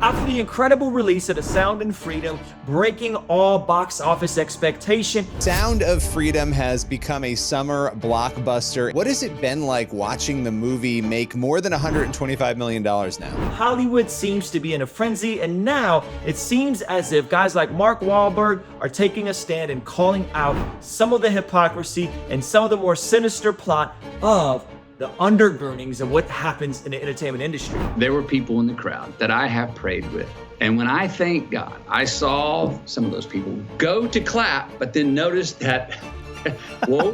After the incredible release of The Sound and Freedom, breaking all box office expectation, Sound of Freedom has become a summer blockbuster. What has it been like watching the movie make more than $125 million now? Hollywood seems to be in a frenzy, and now it seems as if guys like Mark Wahlberg are taking a stand and calling out some of the hypocrisy and some of the more sinister plot of the undergirdings of what happens in the entertainment industry. There were people in the crowd that I have prayed with. And when I thank God, I saw some of those people go to clap, but then noticed that, whoa,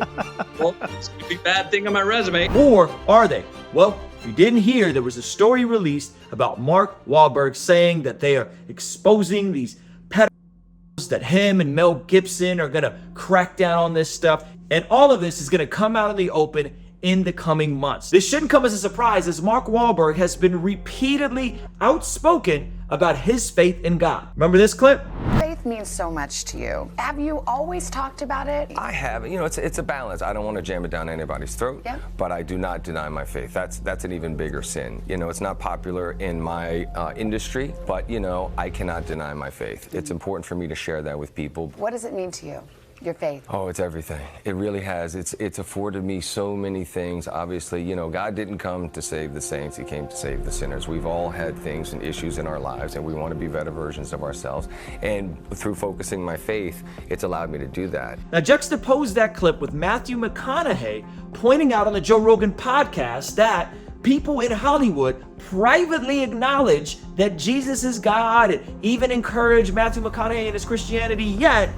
this could be a bad thing on my resume. Or are they? Well, if you didn't hear, there was a story released about Mark Wahlberg saying that they are exposing these pedophiles, that him and Mel Gibson are gonna crack down on this stuff. And all of this is gonna come out in the open in the coming months. This shouldn't come as a surprise, as Mark Wahlberg has been repeatedly outspoken about his faith in God. Remember this clip? Faith means so much to you. Have you always talked about it? I have. You know, it's a balance. I don't want to jam it down anybody's throat, but I do not deny my faith. That's an even bigger sin. You know, it's not popular in my industry, but you know, I cannot deny my faith. It's important for me to share that with people. What does it mean to you? Your faith? Oh, it's everything. It really has. It's afforded me so many things. Obviously, you know, God didn't come to save the saints. He came to save the sinners. We've all had things and issues in our lives, and we want to be better versions of ourselves. And through focusing my faith, it's allowed me to do that. Now juxtapose that clip with Matthew McConaughey pointing out on the Joe Rogan podcast that people in Hollywood privately acknowledge that Jesus is God and even encourage Matthew McConaughey in his Christianity, yet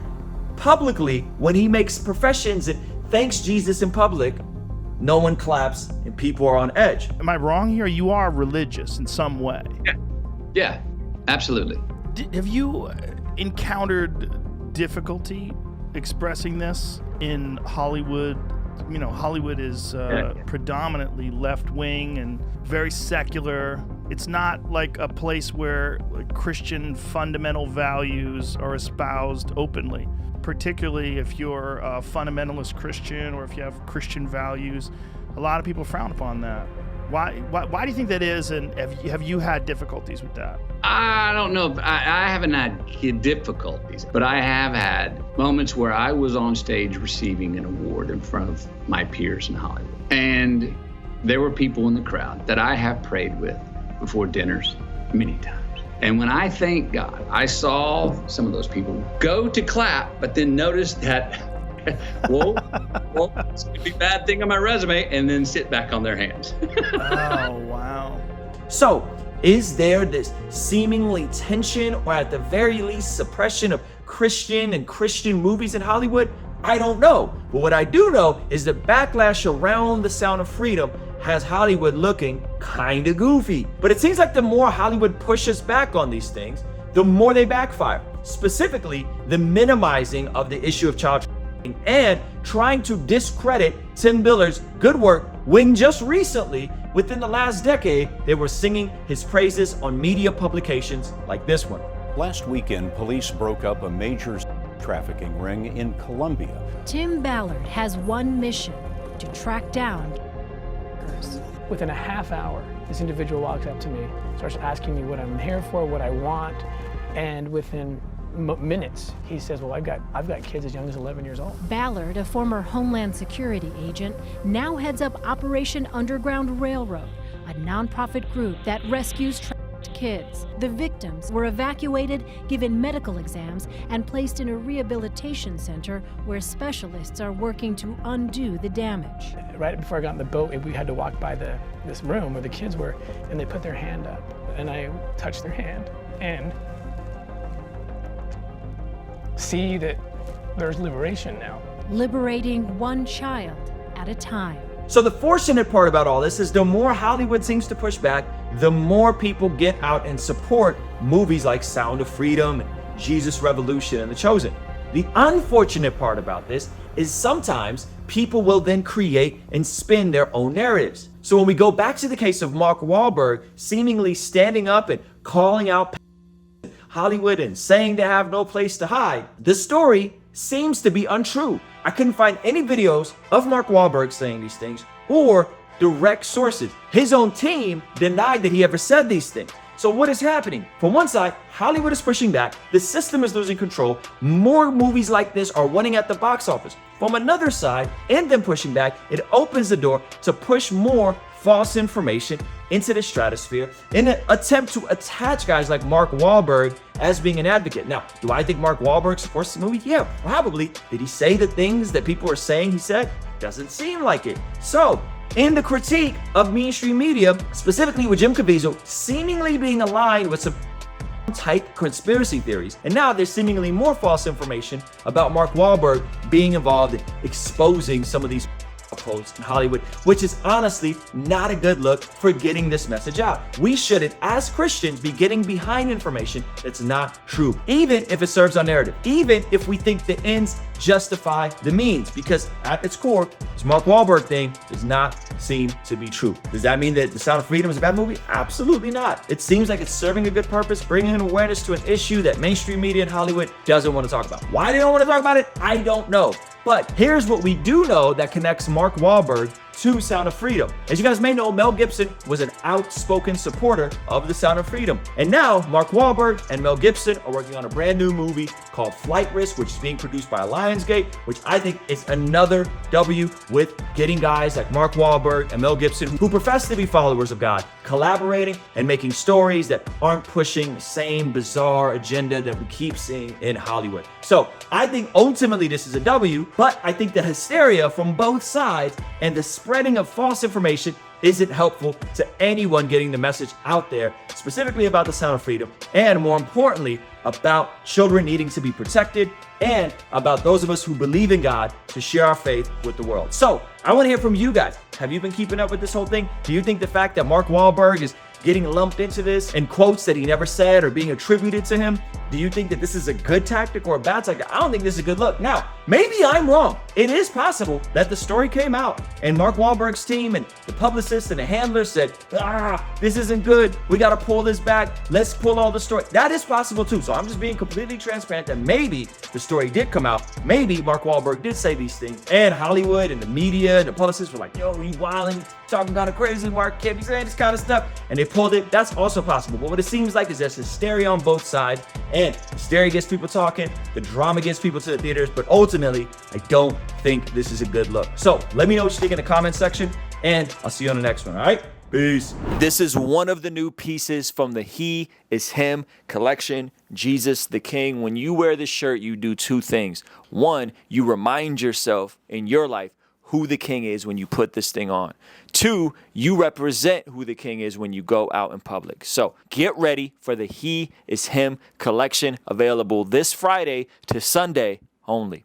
publicly, when he makes professions and thanks Jesus in public, no one claps and people are on edge. Am I wrong here? You are religious in some way. Yeah, absolutely. Have you encountered difficulty expressing this in Hollywood? You know, Hollywood is predominantly left-wing and very secular. It's not like a place where Christian fundamental values are espoused openly, particularly if you're a fundamentalist Christian or if you have Christian values. A lot of people frown upon that. Why do you think that is, and have you had difficulties with that? I don't know. I haven't had difficulties, but I have had moments where I was on stage receiving an award in front of my peers in Hollywood. And there were people in the crowd that I have prayed with before dinners many times. And when I thank God, I saw some of those people go to clap, but then noticed that, whoa, this could be a bad thing on my resume, and then sit back on their hands. Oh, wow. So, is there this seemingly tension or at the very least suppression of Christian and Christian movies in Hollywood? I don't know. But what I do know is the backlash around The Sound of Freedom has Hollywood looking kinda goofy. But it seems like the more Hollywood pushes back on these things, the more they backfire. Specifically, the minimizing of the issue of child trafficking and trying to discredit Tim Miller's good work when just recently, within the last decade, they were singing his praises on media publications like this one. Last weekend, police broke up a major trafficking ring in Colombia. Tim Ballard has one mission: to track down. Within a half hour, this individual walks up to me, starts asking me what I'm here for, what I want, and within minutes, he says, well, I've got kids as young as 11 years old. Ballard, a former Homeland Security agent, now heads up Operation Underground Railroad, a nonprofit group that rescues trapped kids. The victims were evacuated, given medical exams, and placed in a rehabilitation center where specialists are working to undo the damage. Right before I got in the boat, we had to walk by this room where the kids were, and they put their hand up, and I touched their hand, and see that there's liberation now. Liberating one child at a time. So the fortunate part about all this is the more Hollywood seems to push back, the more people get out and support movies like Sound of Freedom, and Jesus Revolution, and The Chosen. The unfortunate part about this is sometimes people will then create and spin their own narratives. So when we go back to the case of Mark Wahlberg seemingly standing up and calling out Hollywood and saying they have no place to hide, the story seems to be untrue. I couldn't find any videos of Mark Wahlberg saying these things or direct sources. His own team denied that he ever said these things. So what is happening? From one side, Hollywood is pushing back, the system is losing control, more movies like this are winning at the box office. From another side, and them pushing back, it opens the door to push more false information into the stratosphere in an attempt to attach guys like Mark Wahlberg as being an advocate. Now, do I think Mark Wahlberg supports the movie? Yeah, probably. Did he say the things that people are saying he said? Doesn't seem like it. So, in the critique of mainstream media, specifically with Jim Caviezel seemingly being aligned with some type conspiracy theories, and now there's seemingly more false information about Mark Wahlberg being involved in exposing some of these posts in Hollywood, which is honestly not a good look for getting this message out. We shouldn't, as Christians, be getting behind information that's not true, even if it serves our narrative, even if we think the ends justify the means, because at its core, this Mark Wahlberg thing does not seem to be true. Does that mean that The Sound of Freedom is a bad movie? Absolutely not. It seems like it's serving a good purpose, bringing awareness to an issue that mainstream media in Hollywood doesn't want to talk about. Why they don't want to talk about it, I don't know. But here's what we do know that connects Mark Wahlberg to Sound of Freedom. As you guys may know, Mel Gibson was an outspoken supporter of The Sound of Freedom. And now Mark Wahlberg and Mel Gibson are working on a brand new movie called Flight Risk, which is being produced by Lionsgate, which I think is another W with getting guys like Mark Wahlberg and Mel Gibson, who profess to be followers of God, collaborating and making stories that aren't pushing the same bizarre agenda that we keep seeing in Hollywood. So I think ultimately this is a W, but I think the hysteria from both sides and the spreading of false information isn't helpful to anyone getting the message out there, specifically about The Sound of Freedom, and more importantly, about children needing to be protected, and about those of us who believe in God to share our faith with the world. So I want to hear from you guys. Have you been keeping up with this whole thing? Do you think the fact that Mark Wahlberg is getting lumped into this and quotes that he never said or being attributed to him, do you think that this is a good tactic or a bad tactic? I don't think this is a good look. Now, maybe I'm wrong. It is possible that the story came out and Mark Wahlberg's team and the publicists and the handlers said, this isn't good. We got to pull this back. Let's pull all the story. That is possible too. So I'm just being completely transparent that maybe the story did come out. Maybe Mark Wahlberg did say these things, and Hollywood and the media and the publicists were like, yo, you wilding, talking kind of crazy, Mark can't be saying this kind of stuff. And they pulled it. That's also possible. But what it seems like is there's hysteria on both sides, and hysteria gets people talking, the drama gets people to the theaters, but ultimately, I don't think this is a good look. So let me know what you think in the comment section, and I'll see you on the next one, all right? Peace. This is one of the new pieces from the He is Him collection, Jesus the King. When you wear this shirt, you do two things. One, you remind yourself in your life who the King is when you put this thing on. Two, you represent who the King is when you go out in public. So get ready for the He is Him collection, available this Friday to Sunday only.